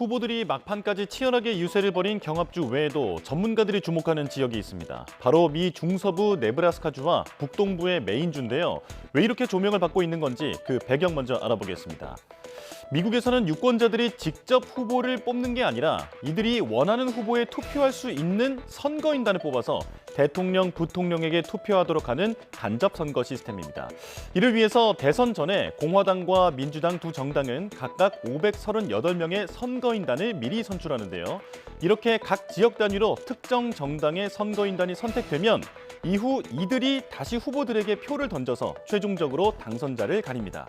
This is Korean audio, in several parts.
후보들이 막판까지 치열하게 유세를 벌인 경합주 외에도 전문가들이 주목하는 지역이 있습니다. 바로 미 중서부 네브라스카주와 북동부의 메인주인데요. 왜 이렇게 조명을 받고 있는 건지 그 배경 먼저 알아보겠습니다. 미국에서는 유권자들이 직접 후보를 뽑는 게 아니라 이들이 원하는 후보에 투표할 수 있는 선거인단을 뽑아서 대통령, 부통령에게 투표하도록 하는 간접 선거 시스템입니다. 이를 위해서 대선 전에 공화당과 민주당 두 정당은 각각 538명의 선거인단을 미리 선출하는데요. 이렇게 각 지역 단위로 특정 정당의 선거인단이 선택되면 이후 이들이 다시 후보들에게 표를 던져서 최종적으로 당선자를 가립니다.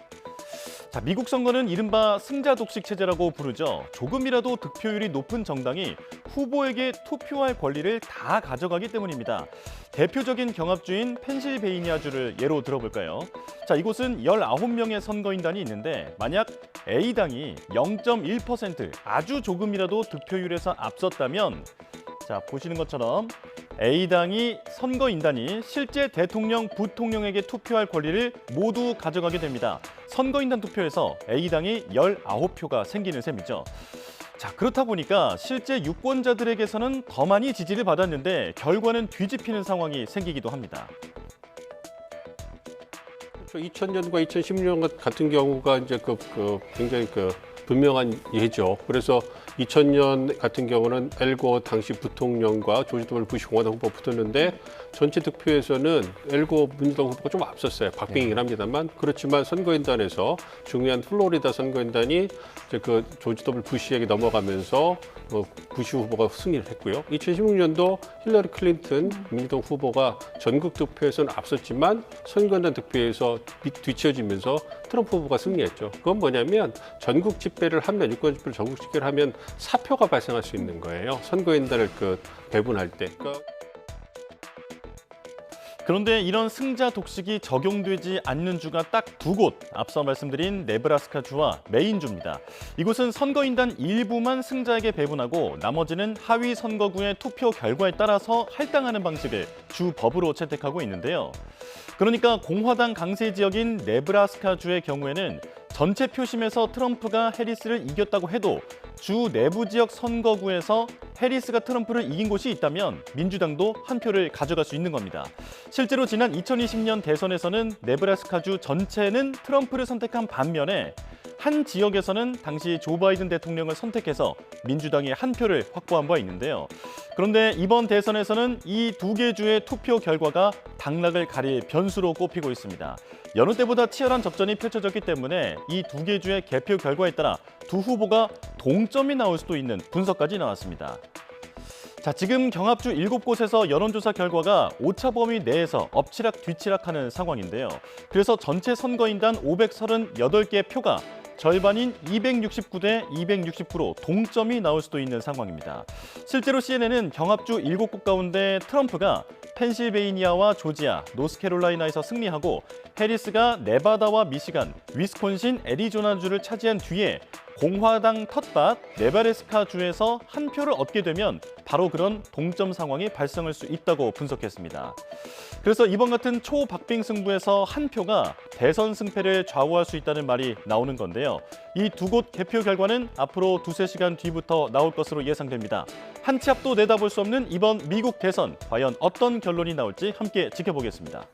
자, 미국 선거는 이른바 승자 독식 체제라고 부르죠. 조금이라도 득표율이 높은 정당이 후보에게 투표할 권리를 다 가져가기 때문입니다. 대표적인 경합주인 펜실베이니아주를 예로 들어볼까요? 자, 이곳은 19명의 선거인단이 있는데 만약 A당이 0.1% 아주 조금이라도 득표율에서 앞섰다면 자, 보시는 것처럼 A당이 선거인단이 실제 대통령, 부통령에게 투표할 권리를 모두 가져가게 됩니다. 선거인단 투표에서 A당이 19표가 생기는 셈이죠. 자, 그렇다 보니까 실제 유권자들에게서는 더 많이 지지를 받았는데 결과는 뒤집히는 상황이 생기기도 합니다. 2000년과 2016년 같은 경우가 이제 굉장히 분명한 예죠. 그래서 2000년 같은 경우는 엘고 당시 부통령과 조지 W 부시 공화당 후보가 붙었는데 전체 득표에서는 엘고 민주당 후보가 좀 앞섰어요. 박빙이긴 합니다만. 그렇지만 선거인단에서 중요한 플로리다 선거인단이 이제 조지 W 부시에게 넘어가면서 부시 후보가 승리를 했고요. 2016년도 힐러리 클린턴 민주당 후보가 전국 득표에서는 앞섰지만 선거인단 득표에서 뒤처지면서 트럼프 후보가 승리했죠. 그건 뭐냐면 전국 집회를 하면 유권 집회를 전국 집회를 하면 사표가 발생할 수 있는 거예요. 선거인단을 배분할 때. 그런데 이런 승자 독식이 적용되지 않는 주가 딱 두 곳, 앞서 말씀드린 네브라스카주와 메인주입니다. 이곳은 선거인단 일부만 승자에게 배분하고 나머지는 하위 선거구의 투표 결과에 따라서 할당하는 방식을 주 법으로 채택하고 있는데요. 그러니까 공화당 강세 지역인 네브라스카주의 경우에는 전체 표심에서 트럼프가 해리스를 이겼다고 해도 주 내부 지역 선거구에서 해리스가 트럼프를 이긴 곳이 있다면 민주당도 한 표를 가져갈 수 있는 겁니다. 실제로 지난 2020년 대선에서는 네브라스카주 전체는 트럼프를 선택한 반면에 한 지역에서는 당시 조 바이든 대통령을 선택해서 민주당이 한 표를 확보한 바 있는데요. 그런데 이번 대선에서는 이 두 개 주의 투표 결과가 당락을 가릴 변수로 꼽히고 있습니다. 여느 때보다 치열한 접전이 펼쳐졌기 때문에 이 두 개 주의 개표 결과에 따라 두 후보가 동점이 나올 수도 있는 분석까지 나왔습니다. 자, 지금 경합주 7곳에서 여론조사 결과가 오차 범위 내에서 엎치락 뒤치락하는 상황인데요. 그래서 전체 선거인단 538개 표가 절반인 269대 260% 동점이 나올 수도 있는 상황입니다. 실제로 CNN은 경합주 7곳 가운데 트럼프가 펜실베이니아와 조지아, 노스캐롤라이나에서 승리하고 해리스가 네바다와 미시간, 위스콘신, 애리조나주를 차지한 뒤에 공화당 텃밭 네브라스카주에서 한 표를 얻게 되면 바로 그런 동점 상황이 발생할 수 있다고 분석했습니다. 그래서 이번 같은 초박빙 승부에서 한 표가 대선 승패를 좌우할 수 있다는 말이 나오는 건데요. 이 두 곳 개표 결과는 앞으로 두세 시간 뒤부터 나올 것으로 예상됩니다. 한 치 앞도 내다볼 수 없는 이번 미국 대선, 과연 어떤 결론이 나올지 함께 지켜보겠습니다.